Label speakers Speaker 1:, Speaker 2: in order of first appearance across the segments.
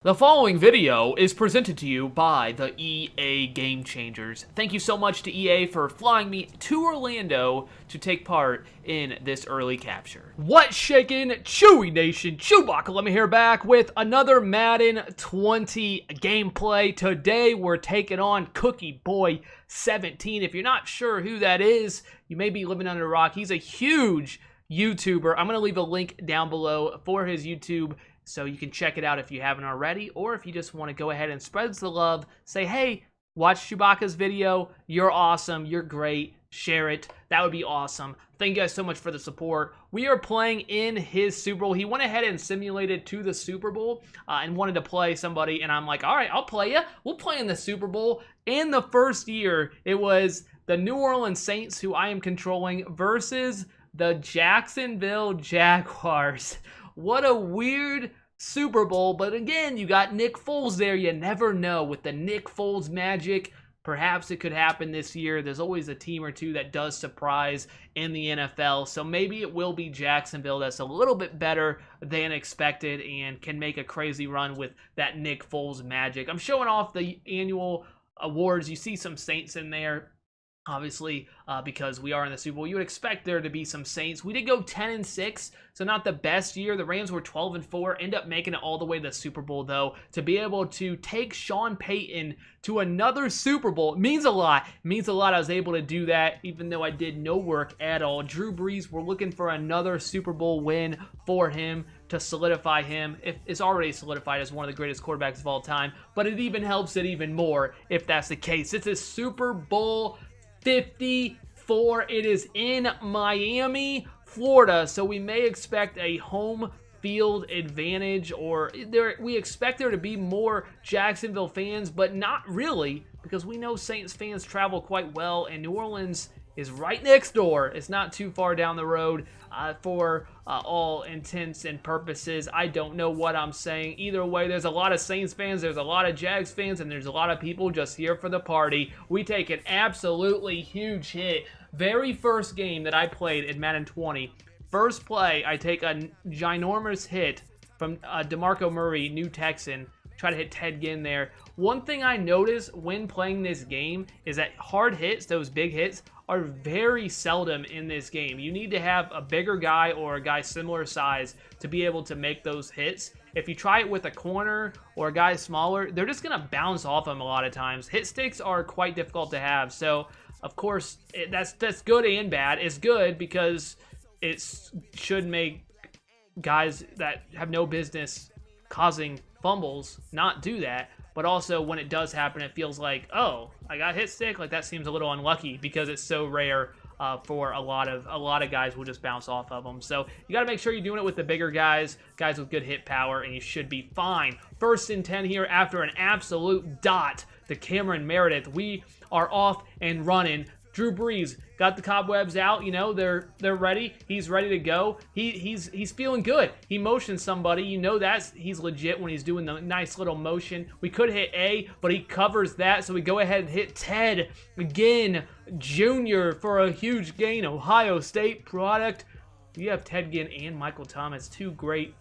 Speaker 1: The following video is presented to you by the EA Game Changers. Thank you so much to EA for flying me to Orlando to take part in this early capture. What's shaking, Chewy Nation? ChewbaccaLemma here, back with another Madden 20 gameplay. Today we're taking on Cookieboy 17. If you're not sure who that is, you may be living under a rock. He's a huge YouTuber. I'm going to leave a link down below for his YouTube, so you can check it out if you haven't already, or if you just want to go ahead and spread the love, say, hey, watch Chewbacca's video, you're awesome, you're great, share it, that would be awesome. Thank you guys so much for the support. We are playing in his Super Bowl. He went ahead and simulated to the Super Bowl and wanted to play somebody, and I'm like, all right, I'll play you. We'll play in the Super Bowl. In the first year, it was the New Orleans Saints, who I am controlling, versus the Jacksonville Jaguars. What a weird Super Bowl, but again, you got Nick Foles there. You never know. With the Nick Foles magic, perhaps it could happen this year. There's always a team or two that does surprise in the NFL, so maybe it will be Jacksonville that's a little bit better than expected and can make a crazy run with that Nick Foles magic. I'm showing off the annual awards. You see some Saints in there. Obviously, because we are in the Super Bowl, you would expect there to be some Saints. We did go 10-6, so not the best year. The Rams were 12-4, end up making it all the way to the Super Bowl, though. To be able to take Sean Payton to another Super Bowl, it means a lot. It means a lot I was able to do that, even though I did no work at all. Drew Brees, we're looking for another Super Bowl win for him to solidify him. It's already solidified as one of the greatest quarterbacks of all time, but it even helps it even more if that's the case. It's a Super Bowl 54. It is in Miami, Florida, so we may expect a home field advantage, or we expect there to be more Jacksonville fans, but not really, because we know Saints fans travel quite well, and New Orleans is right next door. It's not too far down the road for all intents and purposes. I don't know what I'm saying. Either way, there's a lot of Saints fans, there's a lot of Jags fans, and there's a lot of people just here for the party. We take an absolutely huge hit. Very first game that I played in Madden 20, first play, I take a ginormous hit from DeMarco Murray, new Texan. Try to hit Ted Ginn there. One thing I noticed when playing this game is that hard hits, those big hits, are very seldom in this game. You need to have a bigger guy or a guy similar size to be able to make those hits. If you try it with a corner or a guy smaller, they're just gonna bounce off them a lot of times. Hit sticks are quite difficult to have, so of course that's good and bad. It's good because it should make guys that have no business causing fumbles not do that, but also when it does happen, it feels like, oh, I got hit stick. Like, that seems a little unlucky because it's so rare for a lot of guys will just bounce off of them. So you got to make sure you're doing it with the bigger guys with good hit power, and you should be fine. First and 10 here after an absolute dot to Cameron Meredith. We are off and running. Drew Brees got the cobwebs out, you know, they're ready. He's ready to go. He's feeling good. He motions somebody, you know he's legit when he's doing the nice little motion. We could hit A, but he covers that, so we go ahead and hit Ted Ginn Jr. for a huge gain. Ohio State product. You have Ted Ginn and Michael Thomas, two great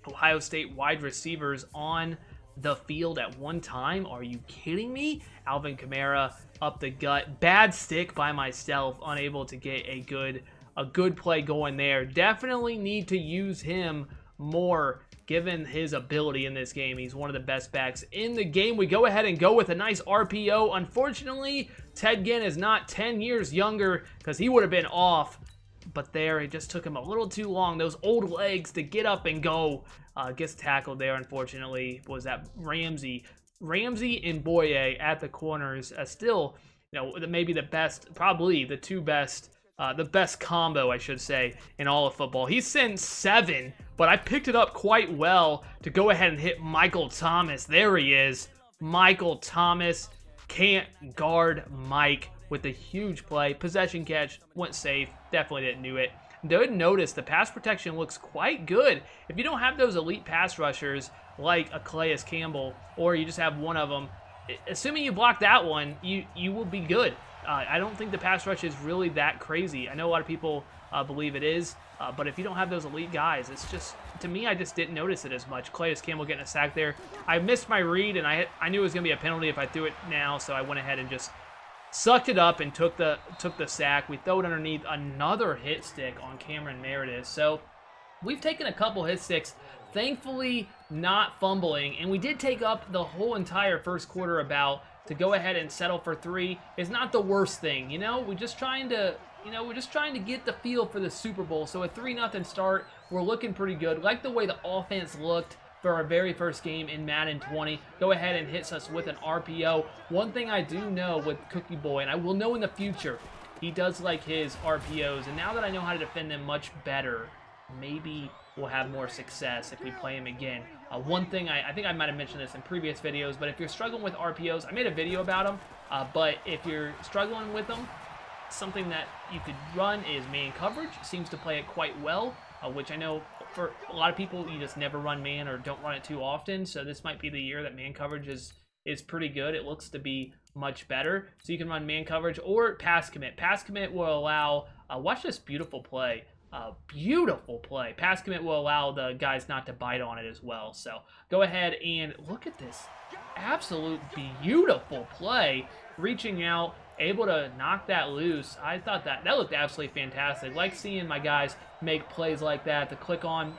Speaker 1: Ohio State wide receivers on the field at one time. Are you kidding me? Alvin Kamara up the gut. Bad stick by myself, unable to get a good play going there. Definitely need to use him more given his ability in this game. He's one of the best backs in the game. We go ahead and go with a nice RPO. Unfortunately, Ted Ginn is not 10 years younger because he would have been off. But there, it just took him a little too long. Those old legs to get up and go. Gets tackled there, unfortunately. Was that Ramsey and Boye at the corners. Still, you know, maybe the best, probably the two best, the best combo, I should say, in all of football. He's sent 7, but I picked it up quite well to go ahead and hit Michael Thomas. There he is. Michael Thomas can't guard Mike with a huge play. Possession catch, went safe. Definitely didn't do it. Did notice the pass protection looks quite good. If you don't have those elite pass rushers like a Calais Campbell, or you just have one of them, assuming you block that one, you will be good. I don't think the pass rush is really that crazy. I know a lot of people believe it is, But if you don't have those elite guys, it's just, to me, I just didn't notice it as much. Clayus Campbell getting a sack there. I missed my read, and I knew it was going to be a penalty if I threw it now, so I went ahead and just sucked it up and took the sack. We throw it underneath another hit stick on Cameron Meredith. So we've taken a couple hit sticks, thankfully not fumbling, and we did take up the whole entire first quarter about to go ahead and settle for 3 is not the worst thing, you know? We're just trying to get the feel for the Super Bowl. So a 3-0 start, we're looking pretty good. Like the way the offense looked for our very first game in Madden 20. Go ahead and hits us with an RPO. One thing I do know with Cookieboy, and I will know in the future, he does like his RPOs. And now that I know how to defend them much better, maybe we'll have more success if we play him again. One thing, I think I might have mentioned this in previous videos, but if you're struggling with RPOs, I made a video about them, but if you're struggling with them, something that you could run is man coverage. Seems to play it quite well, which I know for a lot of people, you just never run man or don't run it too often, so this might be the year that man coverage is pretty good. It looks to be much better, so you can run man coverage or pass commit. Pass commit will allow, watch this beautiful play. Beautiful play. Pass commit will allow the guys not to bite on it as well. So go ahead and look at this absolute beautiful play. Reaching out, able to knock that loose. I thought that looked absolutely fantastic. Like seeing my guys make plays like that. The click on,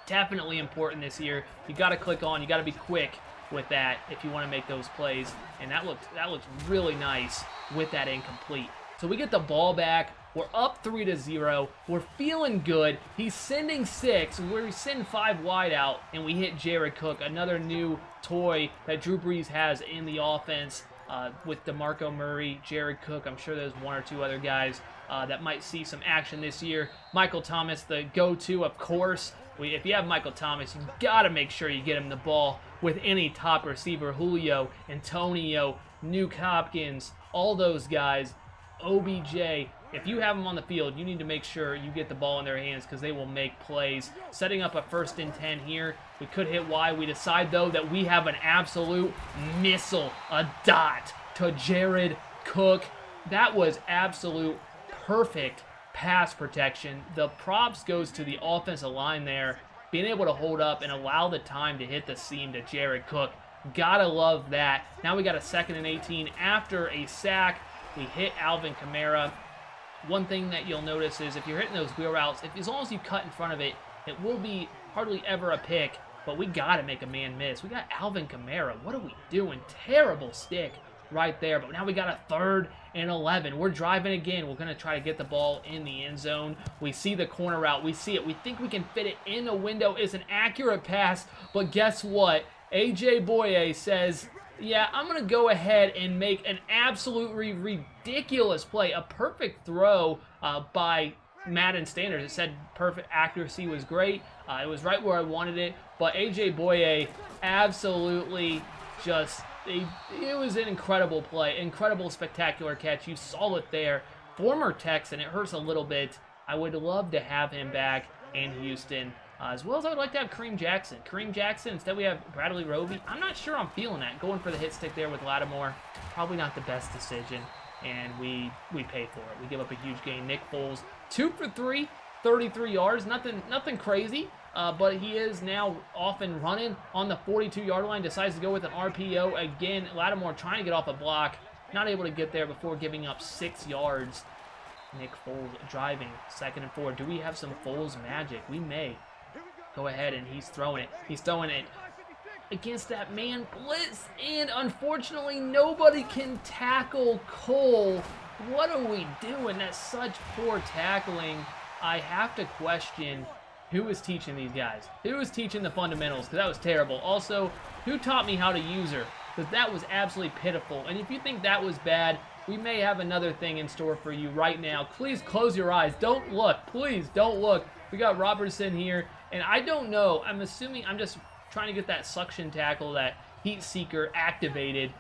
Speaker 1: definitely important this year. You got to click on. You got to be quick with that if you want to make those plays. And that looked really nice with that incomplete. So we get the ball back. We're up 3-0. We're feeling good. He's sending 6. We send 5 wide out, and we hit Jared Cook, another new toy that Drew Brees has in the offense with DeMarco Murray, Jared Cook. I'm sure there's 1 or 2 other guys that might see some action this year. Michael Thomas, the go-to, of course. If you have Michael Thomas, you got to make sure you get him the ball with any top receiver. Julio, Antonio, Nuke Hopkins, all those guys. OBJ, if you have them on the field, you need to make sure you get the ball in their hands because they will make plays. Setting up a 1st and 10 here. We could hit Y. We decide, though, that we have an absolute missile, a dot to Jared Cook. That was absolute perfect pass protection. The props goes to the offensive line there, being able to hold up and allow the time to hit the seam to Jared Cook. Gotta love that. Now we got a 2nd and 18 after a sack. We hit Alvin Kamara. One thing that you'll notice is if you're hitting those wheel routes, as long as you cut in front of it, it will be hardly ever a pick, but we got to make a man miss. We got Alvin Kamara. What are we doing? Terrible stick right there, but now we got a 3rd and 11. We're driving again. We're going to try to get the ball in the end zone. We see the corner route. We see it. We think we can fit it in the window. It's an accurate pass, but guess what? A.J. Boye says, yeah, I'm going to go ahead and make an absolutely ridiculous play. A perfect throw by Madden standards. It said perfect accuracy was great. It was right where I wanted it. But A.J. Boye absolutely just, it was an incredible play. Incredible, spectacular catch. You saw it there. Former Texan, it hurts a little bit. I would love to have him back in Houston. As well as I would like to have Kareem Jackson. Kareem Jackson, instead we have Bradley Roby. I'm not sure I'm feeling that. Going for the hit stick there with Lattimore, probably not the best decision, and we pay for it. We give up a huge gain. Nick Foles, 2 for 3, 33 yards. Nothing crazy, but he is now off and running on the 42-yard line. Decides to go with an RPO. Again, Lattimore trying to get off a block. Not able to get there before giving up 6 yards. Nick Foles driving, 2nd and 4. Do we have some Foles magic? We may. Go ahead, and he's throwing it. He's throwing it against that man blitz, and unfortunately, nobody can tackle Cole. What are we doing? That's such poor tackling. I have to question who is teaching these guys. Who is teaching the fundamentals? Because that was terrible. Also, who taught me how to use her? Because that was absolutely pitiful. And if you think that was bad, we may have another thing in store for you right now. Please close your eyes. Don't look. Please don't look. We got Robertson here. And I don't know, I'm assuming, I'm just trying to get that suction tackle, that heat seeker activated,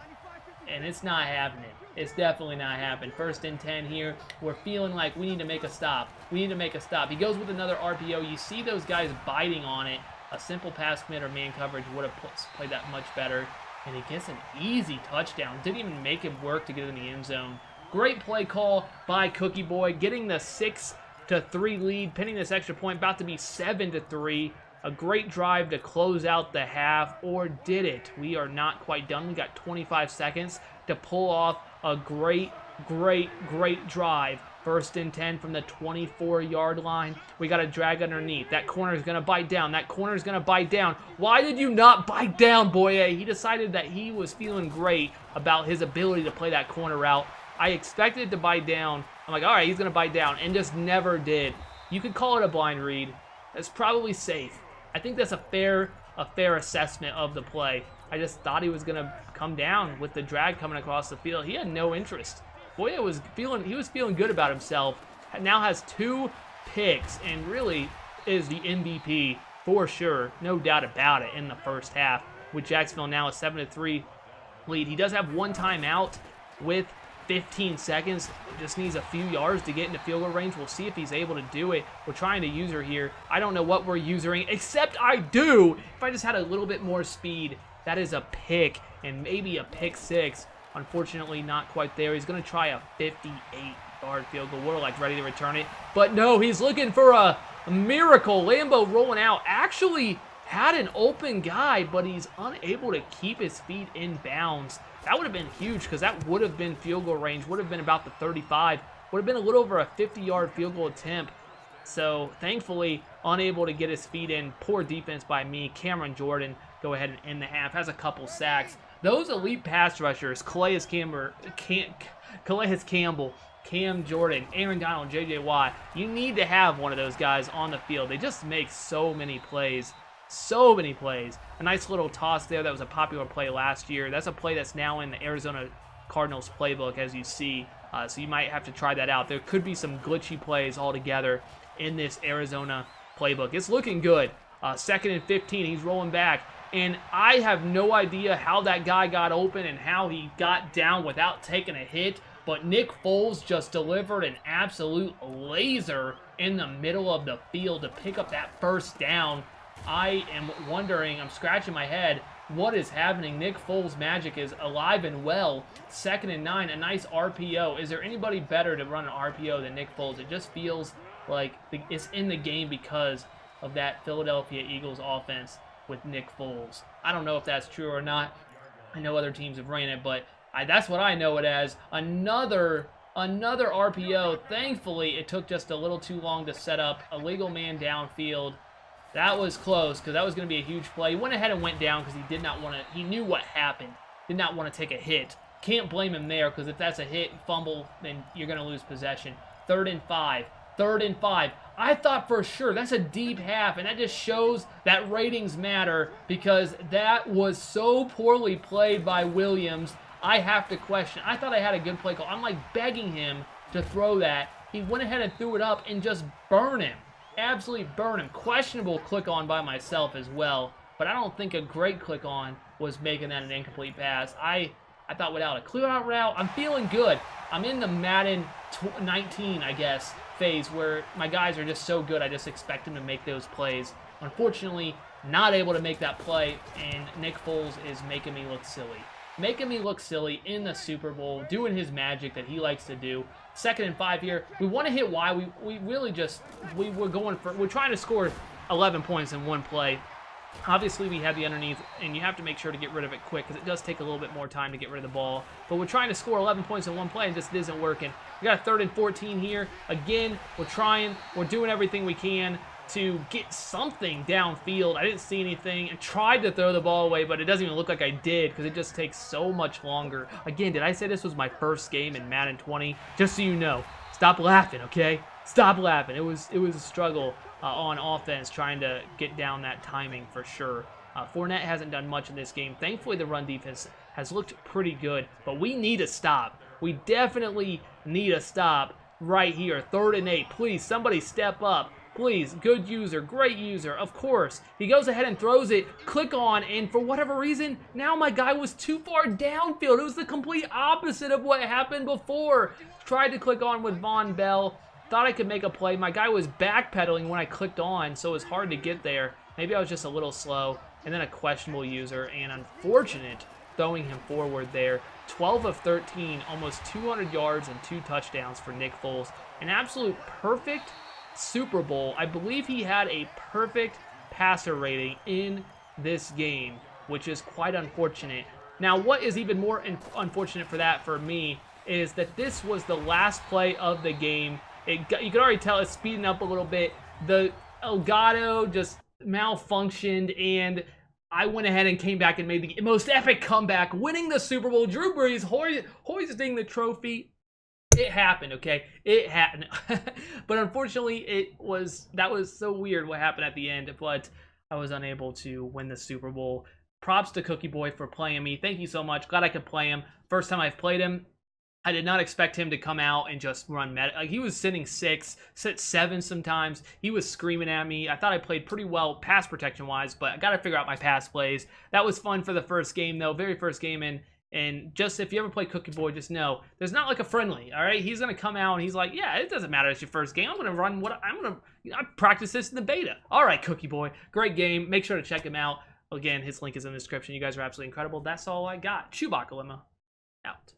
Speaker 1: and it's not happening. It's definitely not happening. 1st and 10 here. We're feeling like we need to make a stop. We need to make a stop. He goes with another RPO. You see those guys biting on it. A simple pass commit or man coverage would have played that much better. And he gets an easy touchdown. Didn't even make him work to get in the end zone. Great play call by Cookieboy, getting the 6 6-3 lead, pinning this extra point, about to be 7-3. A great drive to close out the half, or did it? We are not quite done. We got 25 seconds to pull off a great drive. 1st and 10 from the 24-yard line. We got a drag underneath. That corner is going to bite down. That corner is going to bite down. Why did you not bite down, Boye? He decided that he was feeling great about his ability to play that corner route. I expected it to bite down. I'm like, all right, he's going to bite down, and just never did. You could call it a blind read. That's probably safe. I think that's a fair assessment of the play. I just thought he was going to come down with the drag coming across the field. He had no interest. Boye was feeling good about himself. Now has 2 picks and really is the MVP for sure. No doubt about it in the first half. With Jacksonville now a 7-3 lead. He does have 1 timeout with 15 seconds. Just needs a few yards to get into field goal range. We'll see if he's able to do it. We're trying to user here. I don't know what we're usering, except I do. If I just had a little bit more speed, that is a pick and maybe a pick 6. Unfortunately, not quite there. He's going to try a 58-yard field goal. We're like ready to return it. But no, he's looking for a miracle. Lambo rolling out. Actually had an open guy, but he's unable to keep his feet in bounds. That would have been huge because that would have been field goal range. Would have been about the 35. Would have been a little over a 50-yard field goal attempt. So thankfully, unable to get his feet in. Poor defense by me. Cameron Jordan go ahead and end the half. Has a couple sacks. Those elite pass rushers, Calais Campbell, Cam Jordan, Aaron Donald, J.J. Watt, you need to have one of those guys on the field. They just make so many plays. So many plays. A nice little toss there. That was a popular play last year. That's a play that's now in the Arizona Cardinals playbook, as you see. So you might have to try that out. There could be some glitchy plays altogether in this Arizona playbook. It's looking good. 2nd and 15. He's rolling back. And I have no idea how that guy got open and how he got down without taking a hit. But Nick Foles just delivered an absolute laser in the middle of the field to pick up that 1st down. I am wondering, I'm scratching my head, what is happening? Nick Foles' magic is alive and well. 2nd and 9, a nice RPO. Is there anybody better to run an RPO than Nick Foles? It just feels like it's in the game because of that Philadelphia Eagles offense with Nick Foles. I don't know if that's true or not. I know other teams have ran it, but that's what I know it as. Another RPO. Thankfully, it took just a little too long to set up. A legal man downfield. That was close because that was going to be a huge play. He went ahead and went down because he did not want to. He knew what happened. Did not want to take a hit. Can't blame him there because if that's a hit, fumble, then you're going to lose possession. 3rd and 5. 3rd and 5. I thought for sure that's a deep half, and that just shows that ratings matter because that was so poorly played by Williams. I have to question. I thought I had a good play call. I'm like begging him to throw that. He went ahead and threw it up and just burned him. Absolutely burn him. Questionable click on by myself as well, but I don't think a great click on was making that an incomplete pass. I thought without a clear out route, I'm feeling good. I'm in the Madden 19, I guess, phase where my guys are just so good, I just expect them to make those plays. Unfortunately, not able to make that play, and Nick Foles is making me look silly. Making me look silly in the Super Bowl, doing his magic that he likes to do. 2nd and 5 here. We want to hit Y. We're trying to score 11 points in one play. Obviously, we have the underneath, and you have to make sure to get rid of it quick because it does take a little bit more time to get rid of the ball. But we're trying to score 11 points in one play, and just isn't working. We got a 3rd and 14 here. Again, we're trying. We're doing everything we can to get something downfield. I didn't see anything and tried to throw the ball away, but it doesn't even look like I did because it just takes so much longer. Again, did I say this was my first game in Madden 20? Just so you know. Stop laughing, okay? Stop laughing. It was a struggle on offense trying to get down that timing for sure. Fournette hasn't done much in this game. Thankfully, the run defense has looked pretty good, but we need a stop. We definitely need a stop right here. 3rd and 8. Please, somebody step up. Please, good user, great user, of course. He goes ahead and throws it, click on, and for whatever reason, now my guy was too far downfield. It was the complete opposite of what happened before. Tried to click on with Von Bell. Thought I could make a play. My guy was backpedaling when I clicked on, so it was hard to get there. Maybe I was just a little slow. And then a questionable user, and unfortunate throwing him forward there. 12 of 13, almost 200 yards and 2 touchdowns for Nick Foles. An absolute perfect Super Bowl, I believe he had a perfect passer rating in this game, which is quite unfortunate. Now, what is even more unfortunate for me is that this was the last play of the game. You could already tell it's speeding up a little bit. The Elgato just malfunctioned, and I went ahead and came back and made the most epic comeback, winning the Super Bowl. Drew Brees hoisting the trophy. It happened, okay? It happened. But unfortunately, that was so weird what happened at the end, but I was unable to win the Super Bowl. Props to Cookieboy for playing me. Thank you so much. Glad I could play him. First time I've played him. I did not expect him to come out and just run meta. Like, he was sitting 6, sit 7 sometimes. He was screaming at me. I thought I played pretty well pass protection-wise, but I got to figure out my pass plays. That was fun for the first game, though. Very first game, and just if you ever play Cookieboy, just know there's not like a friendly, all right? He's going to come out, and he's like, yeah, it doesn't matter. It's your first game. I'm going to run I practice this in the beta. All right, Cookieboy. Great game. Make sure to check him out. Again, his link is in the description. You guys are absolutely incredible. That's all I got. ChewbaccaLemma out.